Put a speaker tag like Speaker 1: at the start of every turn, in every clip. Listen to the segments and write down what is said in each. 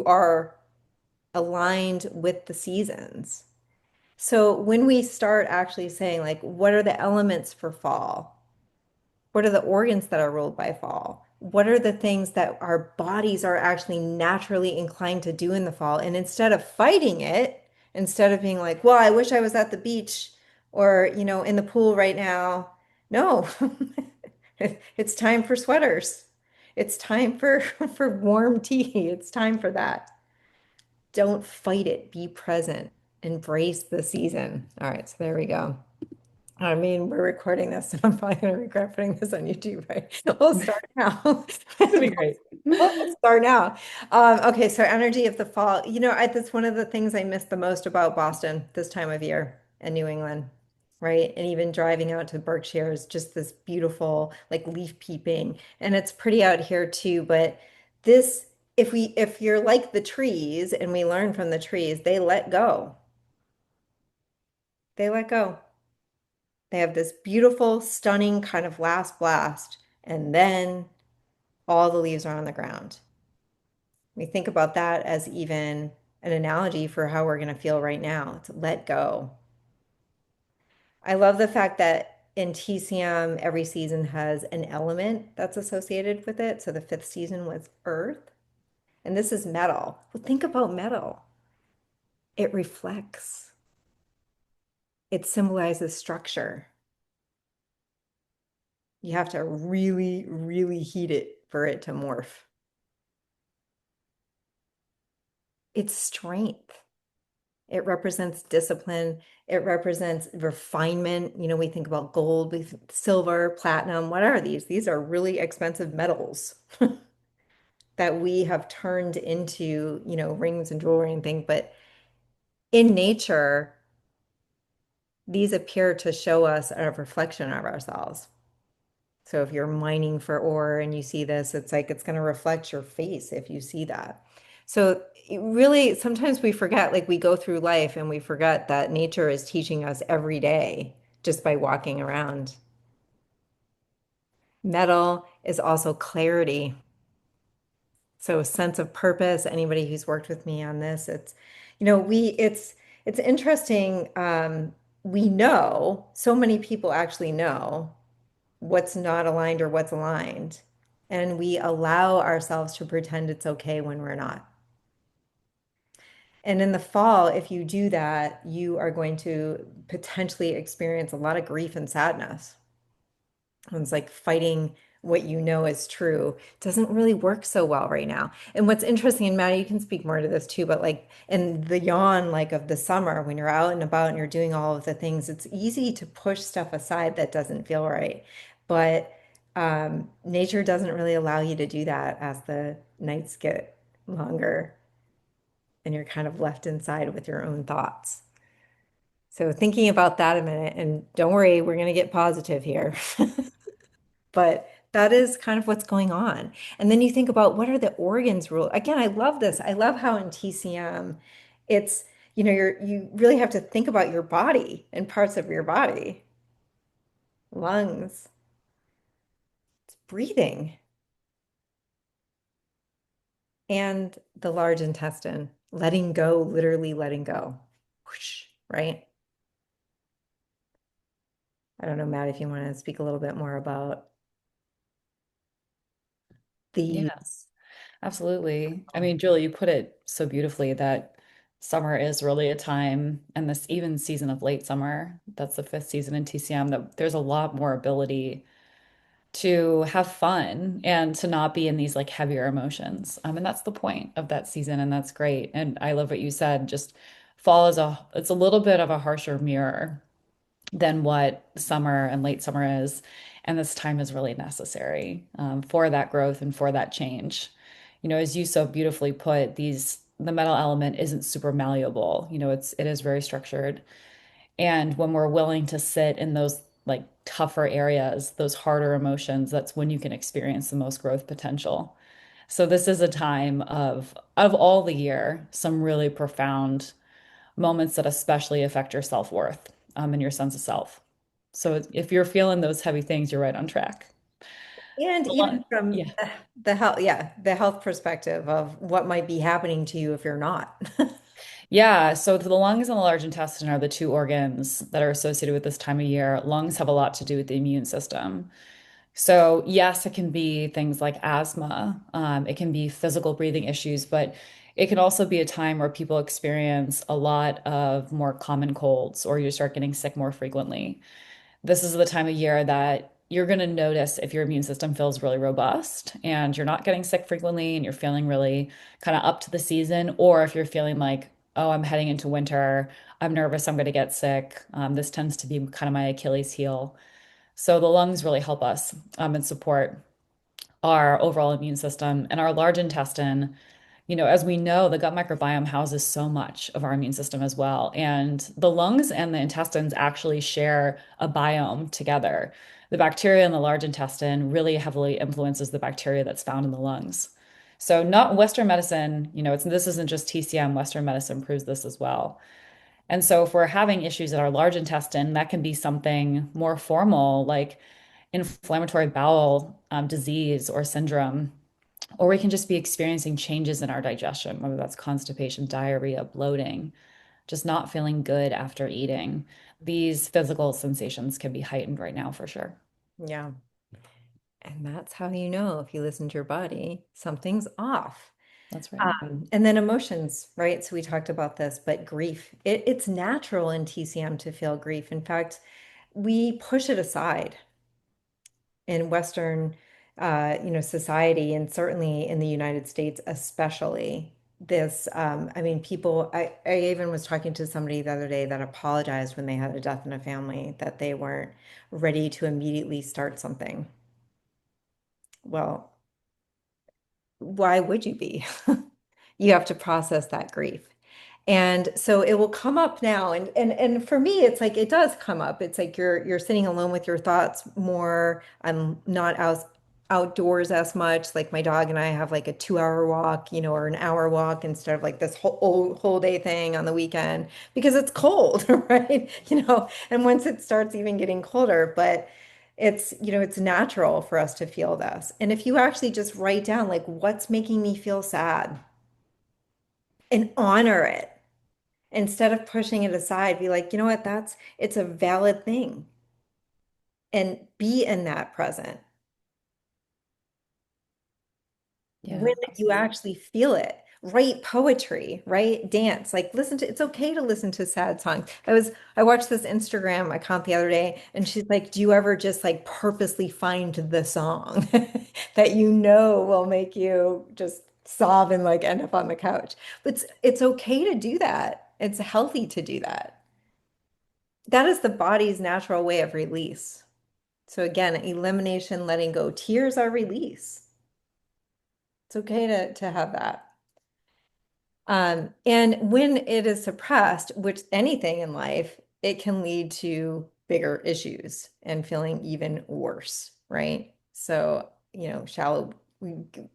Speaker 1: are aligned with the seasons. So when we start actually saying, like, what are the elements for fall? What are the organs that are ruled by fall? What are the things that our bodies are actually naturally inclined to do in the fall? And instead of fighting it, instead of being like, well, I wish I was at the beach or, in the pool right now. No, it's time for sweaters. It's time for for warm tea. It's time for that. Don't fight it. Be present. Embrace the season. All right, so there we go. I mean, we're recording this, and I'm probably going to regret putting this on YouTube, right? We'll start now.
Speaker 2: That'd be great.
Speaker 1: Let's start now. Okay, so energy of the fall. That's one of the things I miss the most about Boston this time of year and New England, right? And even driving out to Berkshire is just this beautiful, like leaf peeping, and it's pretty out here too. But this, if you're like the trees, and we learn from the trees, they let go. They let go. They have this beautiful, stunning kind of last blast, and then all the leaves are on the ground. We think about that as even an analogy for how we're going to feel right now. To let go. I love the fact that in TCM, every season has an element that's associated with it. So the fifth season was earth, and this is metal. Well, think about metal. It reflects, it symbolizes structure. You have to really, really heat it for it to morph. It's strength. It represents discipline. It represents refinement. We think about gold, silver, platinum. What are these? These are really expensive metals that we have turned into, rings and jewelry and things. But in nature, these appear to show us a reflection of ourselves. So if you're mining for ore and you see this, it's like it's going to reflect your face if you see that. So really, sometimes we forget, like we go through life and we forget that nature is teaching us every day just by walking around. Metal is also clarity. So a sense of purpose. Anybody who's worked with me on this, it's interesting. We know so many people actually know what's not aligned or what's aligned. And we allow ourselves to pretend it's okay when we're not. And in the fall, if you do that, you are going to potentially experience a lot of grief and sadness. And it's like fighting what you know is true doesn't really work so well right now. And what's interesting, and Maddie, you can speak more to this too, but like in the yawn like of the summer, when you're out and about and you're doing all of the things, it's easy to push stuff aside that doesn't feel right. But nature doesn't really allow you to do that as the nights get longer and you're kind of left inside with your own thoughts. So thinking about that a minute, and don't worry, we're going to get positive here. But that is kind of what's going on. And then you think about what are the organs rule? Again, I love this. I love how in TCM it's, you really have to think about your body and parts of your body, lungs, it's breathing, and the large intestine, letting go, literally letting go. Whoosh, right? I don't know, Matt, if you want to speak a little bit more about the
Speaker 2: Yes, absolutely. I mean, Julie, you put it so beautifully that summer is really a time, and this even season of late summer, that's the fifth season in TCM, that there's a lot more ability to have fun and to not be in these like heavier emotions. And that's the point of that season, and that's great. And I love what you said, just fall is it's a little bit of a harsher mirror than what summer and late summer is. And this time is really necessary for that growth and for that change. As you so beautifully put, the metal element isn't super malleable. It is very structured. And when we're willing to sit in those like tougher areas, those harder emotions, that's when you can experience the most growth potential. So this is a time of all the year, some really profound moments that especially affect your self-worth, and your sense of self. So if you're feeling those heavy things, you're right on track.
Speaker 1: And
Speaker 2: The
Speaker 1: even
Speaker 2: lung-
Speaker 1: from
Speaker 2: Yeah.
Speaker 1: the health, yeah, the health perspective of what might be happening to you if you're not.
Speaker 2: Yeah, so the lungs and the large intestine are the two organs that are associated with this time of year. Lungs have a lot to do with the immune system. So, yes, it can be things like asthma. It can be physical breathing issues, but it can also be a time where people experience a lot of more common colds or you start getting sick more frequently. This is the time of year that you're going to notice if your immune system feels really robust and you're not getting sick frequently and you're feeling really kind of up to the season, or if you're feeling like, oh, I'm heading into winter, I'm nervous, I'm going to get sick. This tends to be kind of my Achilles heel. So the lungs really help us and support our overall immune system and our large intestine. As we know, the gut microbiome houses so much of our immune system as well. And the lungs and the intestines actually share a biome together. The bacteria in the large intestine really heavily influences the bacteria that's found in the lungs. So, not Western medicine, this isn't just TCM, Western medicine proves this as well. And so, if we're having issues in our large intestine, that can be something more formal, like inflammatory bowel disease or syndrome, or we can just be experiencing changes in our digestion, whether that's constipation, diarrhea, bloating, just not feeling good after eating. These physical sensations can be heightened right now for sure.
Speaker 1: Yeah. And that's how you know if you listen to your body, something's off.
Speaker 2: That's right.
Speaker 1: And then emotions, right? So we talked about this, but grief, it's natural in TCM to feel grief. In fact, we push it aside in Western, society, and certainly in the United States, especially. I mean, I even was talking to somebody the other day that apologized when they had a death in a family, that they weren't ready to immediately start something. Well, why would you be? You have to process that grief. And so it will come up now. And for me, it's like it does come up. It's like you're sitting alone with your thoughts more. I'm not outdoors as much. Like my dog and I have like a 2 hour walk, or an hour walk instead of like this whole day thing on the weekend because it's cold, right? And once it starts even getting colder, but it's natural for us to feel this. And if you actually just write down like what's making me feel sad and honor it instead of pushing it aside, be like, you know what, it's a valid thing and be in that present when
Speaker 2: Yeah,
Speaker 1: you
Speaker 2: absolutely.
Speaker 1: actually feel it. Write poetry, right? Dance, like it's okay to listen to sad songs. I watched this Instagram account the other day and she's like, do you ever just like purposely find the song that will make you just sob and like end up on the couch? But it's okay to do that. It's healthy to do that. That is the body's natural way of release. So again, elimination, letting go. Tears are release. It's okay to have that. And when it is suppressed, which anything in life, it can lead to bigger issues and feeling even worse, right? So, shallow,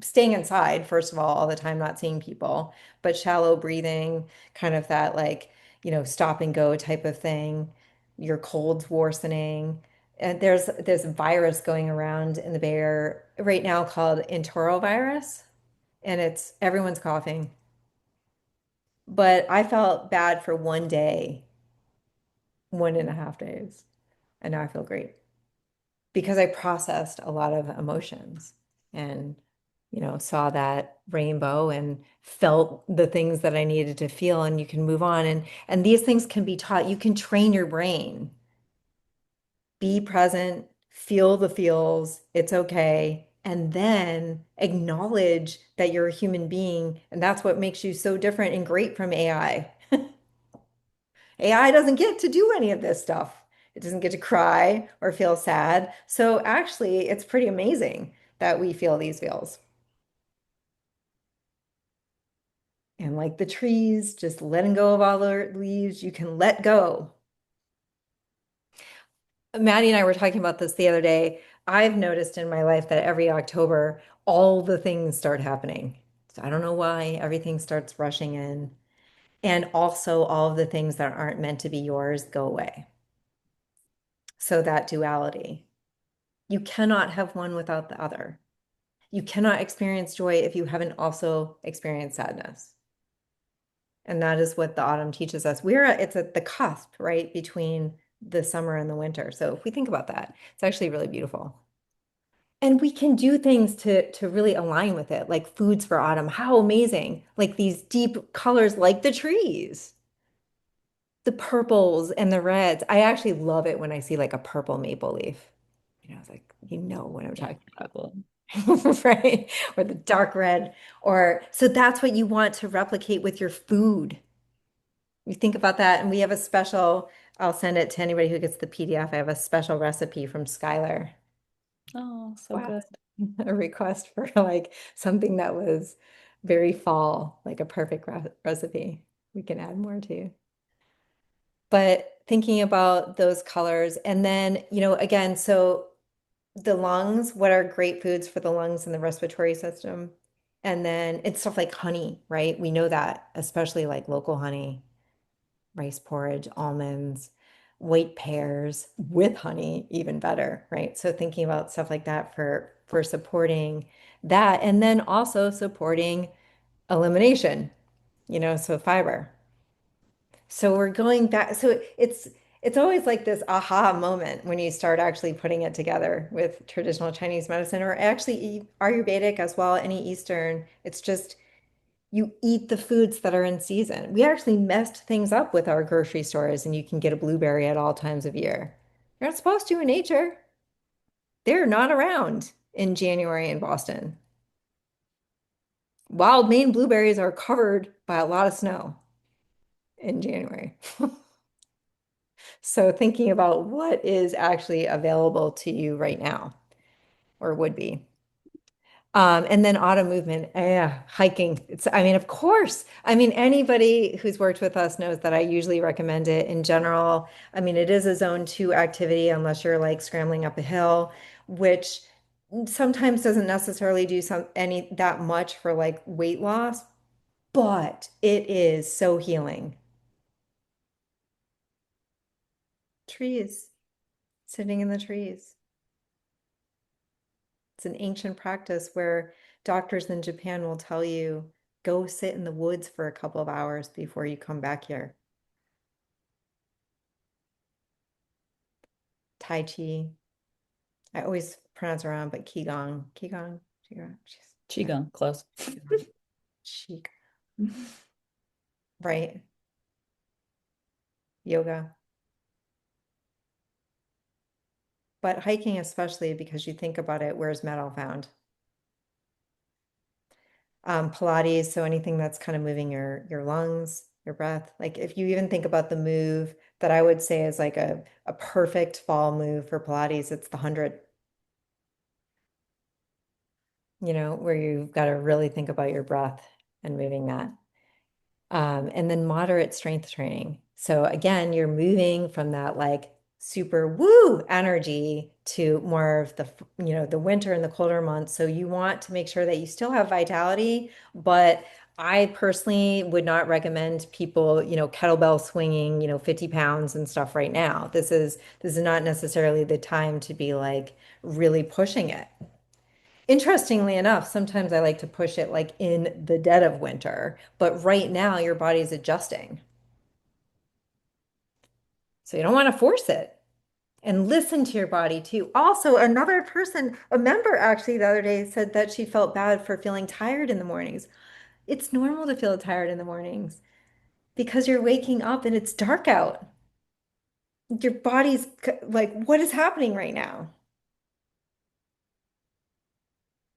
Speaker 1: staying inside, first of all the time, not seeing people, but shallow breathing, kind of that like, stop and go type of thing, your cold's worsening. And there's a virus going around in the Bay Area right now called enterovirus, and it's everyone's coughing. But I felt bad for one day, 1.5 days, and now I feel great because I processed a lot of emotions and, saw that rainbow and felt the things that I needed to feel, and you can move on. And these things can be taught. You can train your brain. Be present, feel the feels, it's okay. And then acknowledge that you're a human being. And that's what makes you so different and great from AI. AI doesn't get to do any of this stuff. It doesn't get to cry or feel sad. So actually, it's pretty amazing that we feel these feels. And like the trees, just letting go of all the leaves, you can let go. Maddie and I were talking about this the other day. I've noticed in my life that every October, all the things start happening. So I don't know why everything starts rushing in. And also, all of the things that aren't meant to be yours go away. So that duality. You cannot have one without the other. You cannot experience joy if you haven't also experienced sadness. And that is what the autumn teaches us. It's at the cusp, right, between the summer and the winter. So if we think about that, it's actually really beautiful. And we can do things to really align with it, like foods for autumn. How amazing. Like these deep colors like the trees, the purples and the reds. I actually love it when I see like a purple maple leaf. It's like, you know what I'm
Speaker 2: Yeah,
Speaker 1: talking
Speaker 2: beautiful.
Speaker 1: about, right? Or the dark red. Or so that's what you want to replicate with your food. You think about that, and we have a special, I'll send it to anybody who gets the PDF. I have a special recipe from Skylar.
Speaker 2: Oh, so
Speaker 1: Wow.
Speaker 2: good.
Speaker 1: A request for like something that was very fall, like a perfect recipe. We can add more to. But thinking about those colors, and then, again, so the lungs, what are great foods for the lungs and the respiratory system? And then it's stuff like honey, right? We know that, especially like local honey, rice porridge, almonds, white pears with honey, even better, right? So thinking about stuff like that for supporting that, and then also supporting elimination, so fiber. So we're going back. So it's always like this aha moment when you start actually putting it together with traditional Chinese medicine or actually Ayurvedic as well, any Eastern. It's just you eat the foods that are in season. We actually messed things up with our grocery stores, and you can get a blueberry at all times of year. You're not supposed to in nature. They're not around in January in Boston. Wild Maine blueberries are covered by a lot of snow in January. So thinking about what is actually available to you right now or would be. And then auto movement, yeah, hiking. I mean, of course. I mean, anybody who's worked with us knows that I usually recommend it in general. I mean, it is a zone two activity unless you're like scrambling up a hill, which sometimes doesn't necessarily do any that much for like weight loss, but it is so healing. Trees, sitting in the trees. It's an ancient practice where doctors in Japan will tell you, go sit in the woods for a couple of hours before you come back here. Tai Chi. I always pronounce it wrong, but Qigong. Qigong. Qigong. Jeez. Yeah.
Speaker 2: Qigong, close.
Speaker 1: Qigong. Qig. Right. Yoga. But hiking especially because you think about it, where's metal found? Pilates, so anything that's kind of moving your lungs, your breath. Like if you even think about the move that I would say is like a perfect fall move for Pilates, it's the 100, where you've got to really think about your breath and moving that. And then moderate strength training. So again, you're moving from that like super woo energy to more of the winter and the colder months. So you want to make sure that you still have vitality, but I personally would not recommend people, kettlebell swinging, 50 pounds and stuff right now. This is not necessarily the time to be like really pushing it. Interestingly enough, sometimes I like to push it like in the dead of winter, but right now your body's adjusting. So you don't want to force it and listen to your body too. Also, another person, a member actually the other day said that she felt bad for feeling tired in the mornings. It's normal to feel tired in the mornings because you're waking up and it's dark out. Your body's like, what is happening right now?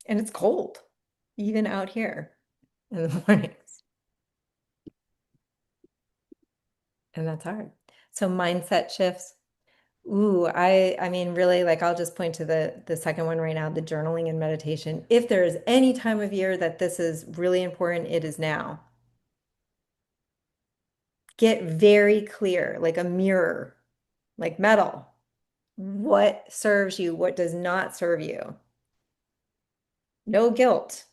Speaker 1: And it's cold, even out here in the mornings. And that's hard. So mindset shifts. Ooh, I mean really like I'll just point to the second one right now, the journaling and meditation. If there is any time of year that this is really important, it is now. Get very clear, like a mirror, like metal. What serves you, what does not serve you? No guilt.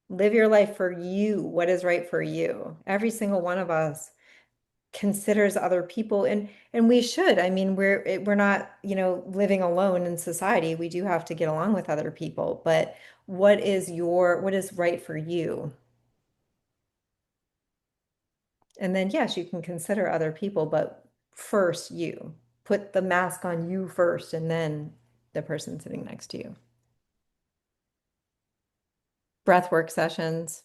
Speaker 1: Live your life for you, what is right for you. Every single one of us. considers other people, and we should. I mean, we're not, living alone in society. We do have to get along with other people, but what is right for you? And then yes, you can consider other people, but first you. Put the mask on you first and then the person sitting next to you. Breath work sessions.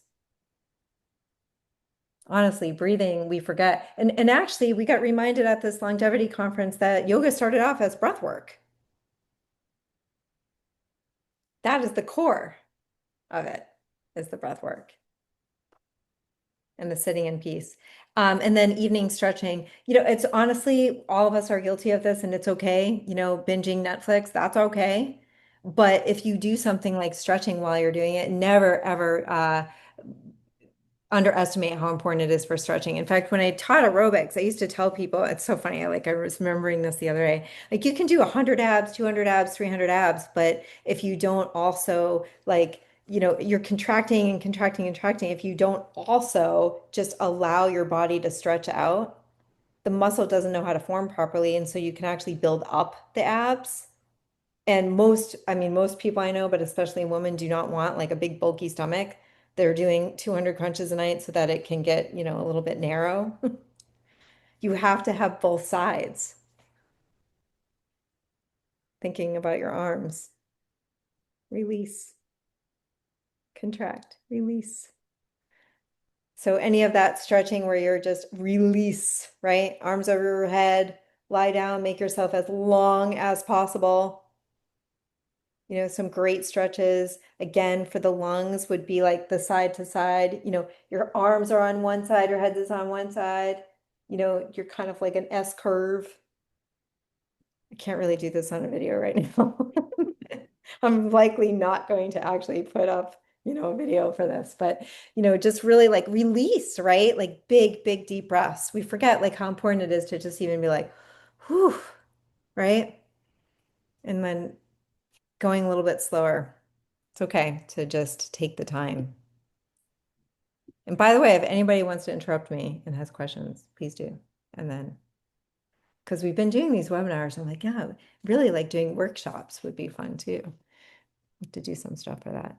Speaker 1: Honestly, breathing, we forget. And actually, we got reminded at this longevity conference that yoga started off as breath work. That is the core of it, is the breath work and the sitting in peace. And then evening stretching. It's honestly, all of us are guilty of this and it's okay. Binging Netflix, that's okay. But if you do something like stretching while you're doing it, never ever underestimate how important it is for stretching. In fact, when I taught aerobics, I used to tell people, it's so funny, I was remembering this the other day, like you can do 100 abs, 200 abs, 300 abs, but if you don't also you're contracting and contracting and contracting, if you don't also just allow your body to stretch out, the muscle doesn't know how to form properly, and so you can actually build up the abs. And I mean, most people I know, but especially women, do not want like a big bulky stomach. They're doing 200 crunches a night so that it can get, a little bit narrow. You have to have both sides. Thinking about your arms. Release, contract, release. So any of that stretching where you're just release, right? Arms over your head, lie down, make yourself as long as possible. Some great stretches again for the lungs would be like the side to side. Your arms are on one side, your head is on one side. You're kind of like an S curve. I can't really do this on a video right now. I'm likely not going to actually put up, a video for this, but, just really like release, right? Like big, big, deep breaths. We forget like how important it is to just even be like, whew, right? And then going a little bit slower. It's okay to just take the time. And by the way, if anybody wants to interrupt me and has questions, please do. And then, because we've been doing these webinars, I'm like, yeah, really like doing workshops would be fun too. To do some stuff for that.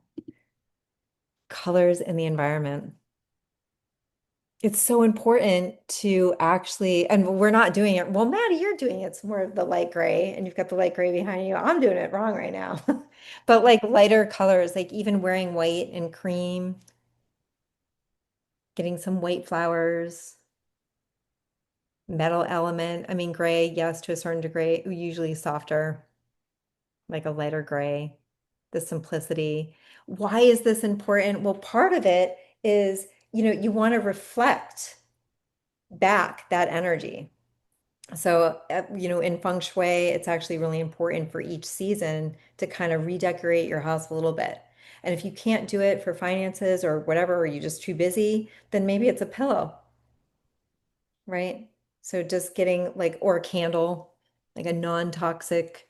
Speaker 1: Colors in the environment. It's so important to actually, and we're not doing it. Well, Maddie, you're doing it. It's more of the light gray, and you've got the light gray behind you. I'm doing it wrong right now. But like lighter colors, like even wearing white and cream, getting some white flowers, metal element. I mean, gray, yes, to a certain degree, usually softer, like a lighter gray, the simplicity. Why is this important? Well, part of it is, you want to reflect back that energy. So, in feng shui, it's actually really important for each season to kind of redecorate your house a little bit. And if you can't do it for finances or whatever, or you're just too busy, then maybe it's a pillow, right? So just getting like, or a candle, like a non-toxic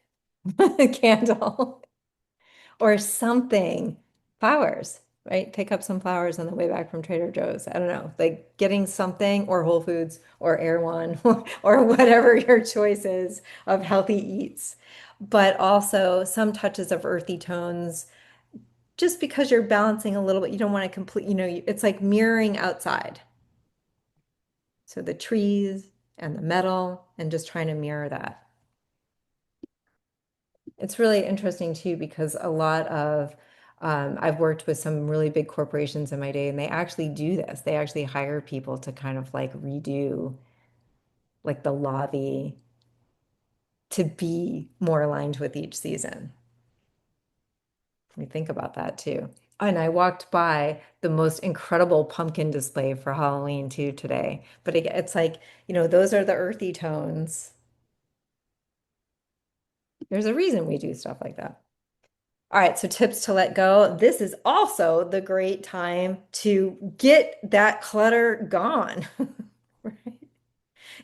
Speaker 1: candle or something, flowers, right? Pick up some flowers on the way back from Trader Joe's. I don't know, like getting something or Whole Foods or Erewhon or whatever your choice is of healthy eats, but also some touches of earthy tones. Just because you're balancing a little bit, you don't want to complete, it's like mirroring outside. So the trees and the metal and just trying to mirror that. It's really interesting too because I've worked with some really big corporations in my day and they actually do this. They actually hire people to kind of like redo like the lobby to be more aligned with each season. We think about that too. And I walked by the most incredible pumpkin display for Halloween too today. But it's like, those are the earthy tones. There's a reason we do stuff like that. All right, so tips to let go. This is also the great time to get that clutter gone. Right?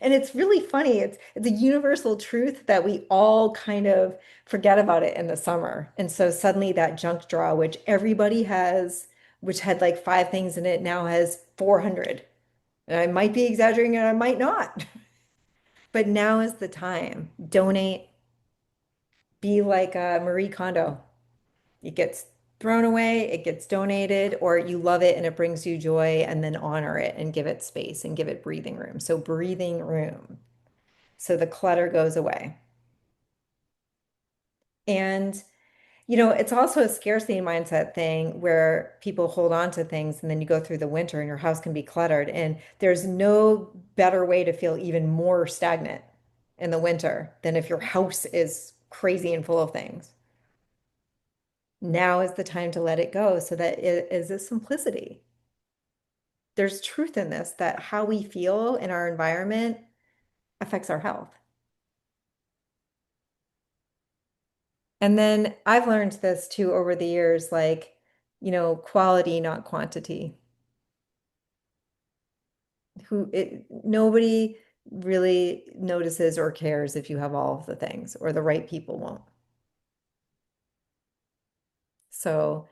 Speaker 1: And it's really funny. It's a universal truth that we all kind of forget about it in the summer. And so suddenly that junk drawer, which everybody has, which had like five things in it, now has 400. And I might be exaggerating and I might not. But now is the time. Donate. Be like Marie Kondo. It gets thrown away, it gets donated, or you love it and it brings you joy, and then honor it and give it space and give it breathing room. So, breathing room. So the clutter goes away. And, it's also a scarcity mindset thing where people hold on to things and then you go through the winter and your house can be cluttered. And there's no better way to feel even more stagnant in the winter than if your house is crazy and full of things. Now is the time to let it go so that it is a simplicity. There's truth in this that how we feel in our environment affects our health. And then I've learned this too over the years, like, quality, not quantity. Nobody really notices or cares if you have all of the things, or the right people won't. So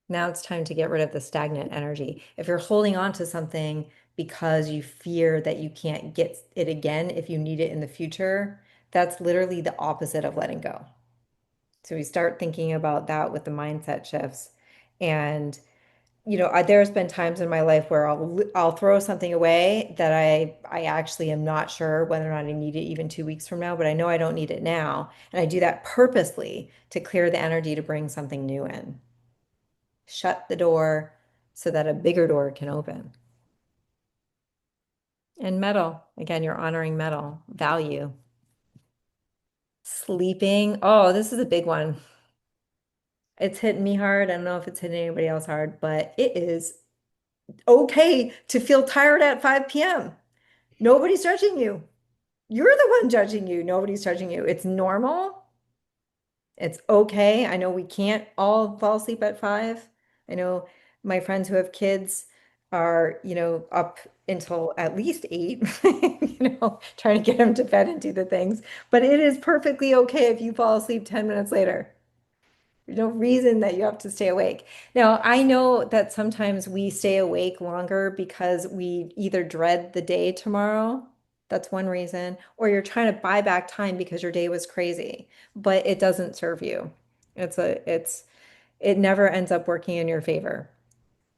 Speaker 1: now it's time to get rid of the stagnant energy. If you're holding on to something because you fear that you can't get it again if you need it in the future, that's literally the opposite of letting go. So we start thinking about that with the mindset shifts. And, there's been times in my life where I'll throw something away that I actually am not sure whether or not I need it even 2 weeks from now, but I know I don't need it now. And I do that purposely to clear the energy to bring something new in. Shut the door so that a bigger door can open. And metal, again, you're honoring metal, value. Sleeping. Oh, this is a big one. It's hitting me hard. I don't know if it's hitting anybody else hard, but it is okay to feel tired at 5 p.m. Nobody's judging you. You're the one judging you. Nobody's judging you. It's normal. It's okay. I know we can't all fall asleep at 5. I know my friends who have kids are, up until at least 8, trying to get them to bed and do the things. But it is perfectly okay if you fall asleep 10 minutes later. There's no reason that you have to stay awake. Now, I know that sometimes we stay awake longer because we either dread the day tomorrow. That's one reason. Or you're trying to buy back time because your day was crazy, but it doesn't serve you. It never ends up working in your favor.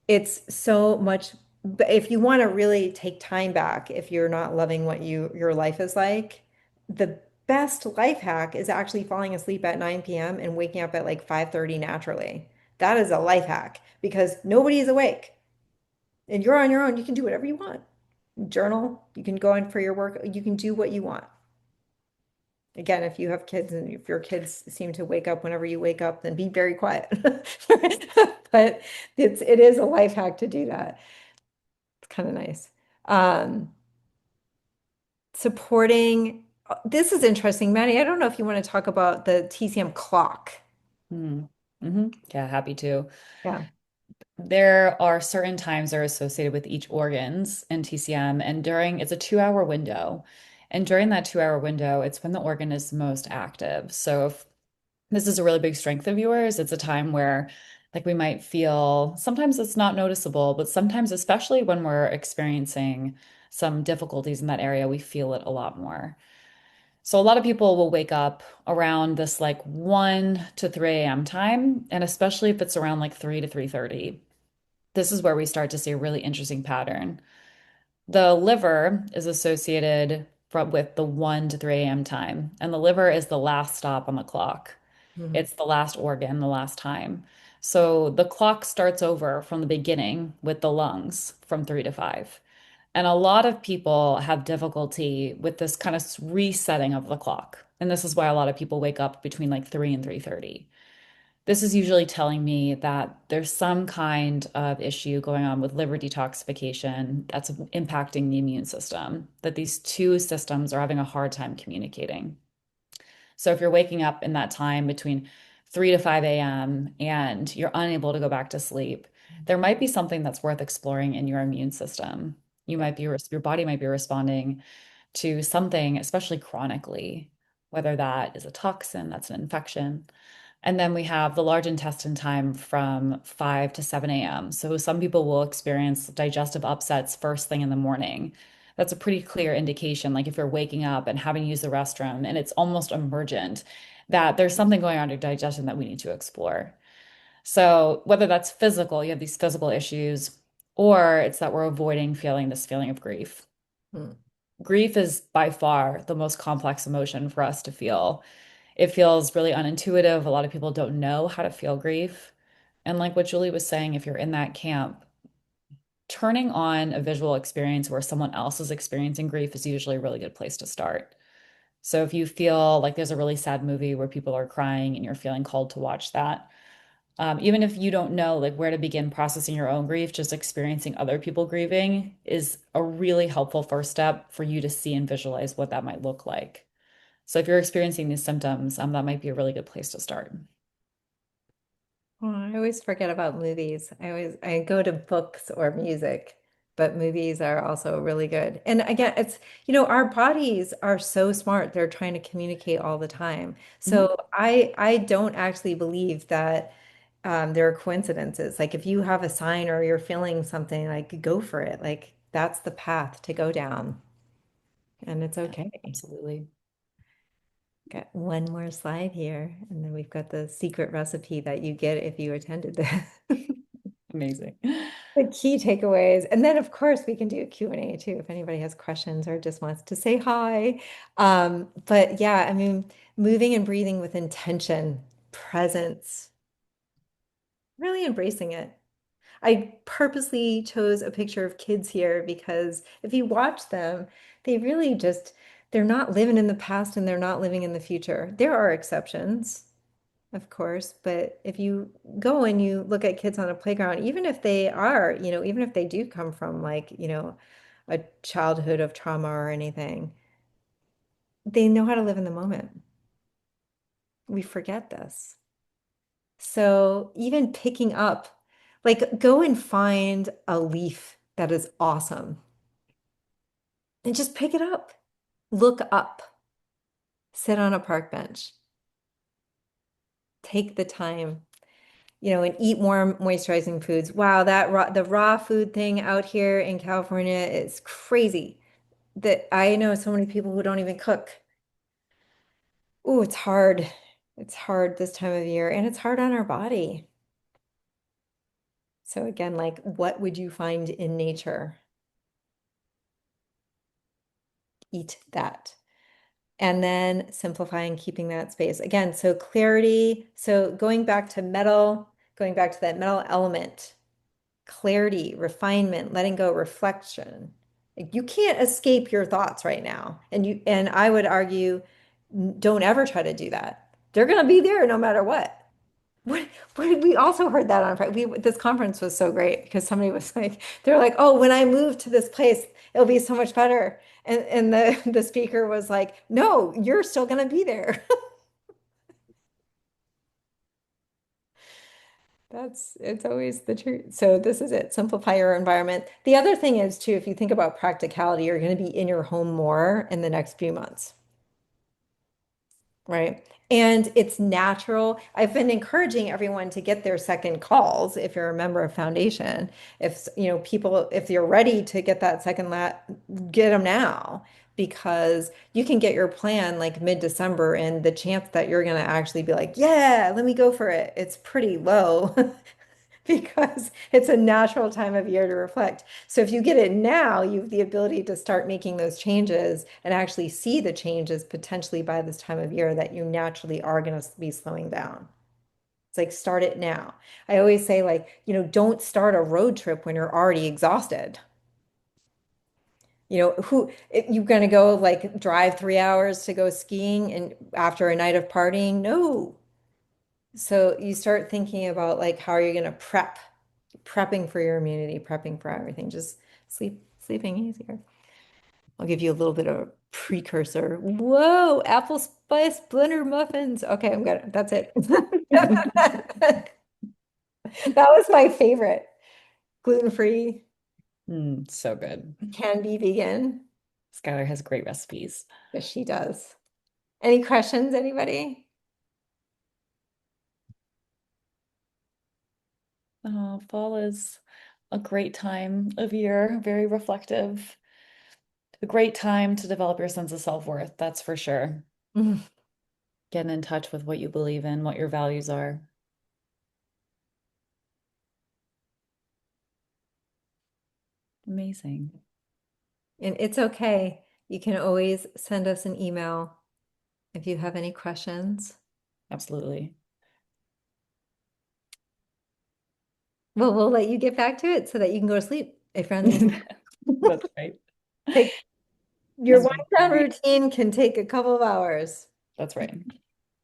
Speaker 1: It's so much, but if you want to really take time back, if you're not loving what your life is like, the best life hack is actually falling asleep at 9 p.m. and waking up at like 5:30 naturally. That is a life hack because nobody is awake and you're on your own. You can do whatever you want. Journal, you can go in for your work, you can do what you want. Again, if you have kids and if your kids seem to wake up whenever you wake up, then be very quiet. But it is a life hack to do that. It's kind of nice. Um, Supporting, this is interesting, Maddie. I don't know if you want to talk about the TCM clock.
Speaker 2: Hmm. Yeah, happy to.
Speaker 1: Yeah.
Speaker 2: There are certain times that are associated with each organs in TCM, and it's a 2 hour window. And during that 2 hour window, it's when the organ is most active. So if this is a really big strength of yours, it's a time where like we might feel sometimes it's not noticeable, but sometimes, especially when we're experiencing some difficulties in that area, we feel it a lot more. So a lot of people will wake up around this like 1 to 3 a.m. time, and especially if it's around like 3 to 3:30. This is where we start to see a really interesting pattern. The liver is associated with the 1 to 3 a.m. time, and the liver is the last stop on the clock.
Speaker 1: Mhm.
Speaker 2: It's the last organ, the last time. So the clock starts over from the beginning with the lungs from 3 to 5. And a lot of people have difficulty with this kind of resetting of the clock. And this is why a lot of people wake up between like 3 and 3:30. This is usually telling me that there's some kind of issue going on with liver detoxification that's impacting the immune system, that these two systems are having a hard time communicating. So if you're waking up in that time between 3 to 5 a.m. and you're unable to go back to sleep, there might be something that's worth exploring in your immune system. Your body might be responding to something, especially chronically, whether that is a toxin, that's an infection. And then we have the large intestine time from 5 to 7 a.m. So some people will experience digestive upsets first thing in the morning. That's a pretty clear indication, like if you're waking up and having to use the restroom and it's almost emergent, that there's something going on in your digestion that we need to explore. So whether that's physical, you have these physical issues, or it's that we're avoiding feeling this feeling of grief.
Speaker 1: Hmm.
Speaker 2: Grief is by far the most complex emotion for us to feel. It feels really unintuitive. A lot of people don't know how to feel grief. And like what Julie was saying, if you're in that camp, turning on a visual experience where someone else is experiencing grief is usually a really good place to start. So if you feel like there's a really sad movie where people are crying and you're feeling called to watch that, even if you don't know like where to begin processing your own grief, just experiencing other people grieving is a really helpful first step for you to see and visualize what that might look like. So if you're experiencing these symptoms, that might be a really good place to start.
Speaker 1: Oh, I always forget about movies. I go to books or music, but movies are also really good. And again, our bodies are so smart. They're trying to communicate all the time.
Speaker 2: Mhm.
Speaker 1: So I don't actually believe that there are coincidences. Like if you have a sign or you're feeling something, like go for it. Like that's the path to go down, and it's
Speaker 2: Yeah,
Speaker 1: okay.
Speaker 2: absolutely.
Speaker 1: Got one more slide here, and then we've got the secret recipe that you get if you attended this.
Speaker 2: Amazing.
Speaker 1: The key takeaways. And then, of course, we can do a Q&A too if anybody has questions or just wants to say hi. But yeah, I mean, moving and breathing with intention, presence, really embracing it. I purposely chose a picture of kids here because if you watch them, they really just, they're not living in the past and they're not living in the future. There are exceptions, of course, but if you go and you look at kids on a playground, even if they are, even if they do come from like, a childhood of trauma or anything, they know how to live in the moment. We forget this. So even picking up, like go and find a leaf that is awesome and just pick it up. Look up, sit on a park bench, take the time, and eat more moisturizing foods. Wow, the raw food thing out here in California is crazy. That I know so many people who don't even cook. Oh, it's hard. It's hard this time of year, and it's hard on our body. So again, like what would you find in nature? Eat that. And then simplifying, keeping that space. Again, so clarity. So going back to that metal element. Clarity, refinement, letting go, reflection. Like, you can't escape your thoughts right now. And I would argue, don't ever try to do that. They're going to be there no matter what. What, we also heard that on Friday. This conference was so great because somebody was like, they're like, oh, when I move to this place, it'll be so much better. And the speaker was like, no, you're still going to be there. It's always the truth. So this is it. Simplify your environment. The other thing is too, if you think about practicality, you're going to be in your home more in the next few months, right? And it's natural. I've been encouraging everyone to get their second calls if you're a member of Foundation. If people, if you're ready to get that second lat, get them now because you can get your plan like mid-December and the chance that you're going to actually be like, yeah, let me go for it. It's pretty low. Because it's a natural time of year to reflect. So if you get it now, you have the ability to start making those changes and actually see the changes potentially by this time of year that you naturally are going to be slowing down. It's like start it now. I always say like, don't start a road trip when you're already exhausted. You're going to go like drive 3 hours to go skiing and after a night of partying? No. So you start thinking about like how are you going to prepping for your immunity, prepping for everything, just sleeping easier. I'll give you a little bit of a precursor. Whoa, apple spice blender muffins. Okay, I'm good. That's it. That was my favorite. Gluten-free,
Speaker 2: So good.
Speaker 1: can be vegan.
Speaker 2: Skylar has great recipes.
Speaker 1: Yes, she does. Any questions, anybody?
Speaker 2: Fall is a great time of year, very reflective. A great time to develop your sense of self-worth, that's for sure.
Speaker 1: Mm.
Speaker 2: Getting in touch with what you believe in, what your values are. Amazing.
Speaker 1: And it's okay. You can always send us an email if you have any questions.
Speaker 2: Absolutely.
Speaker 1: Well, we'll let you get back to it so that you can go to sleep. A friend,
Speaker 2: That's right.
Speaker 1: take your
Speaker 2: That's
Speaker 1: wind
Speaker 2: right.
Speaker 1: down routine can take a couple of hours.
Speaker 2: That's right.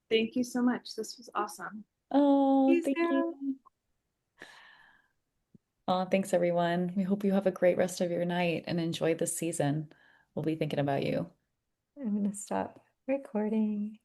Speaker 3: Thank you so much. This was awesome.
Speaker 2: Oh,
Speaker 1: You,
Speaker 2: thank you.
Speaker 1: Sarah.
Speaker 2: Oh, thanks everyone. We hope you have a great rest of your night and enjoy this season. We'll be thinking about you.
Speaker 1: I'm gonna stop recording.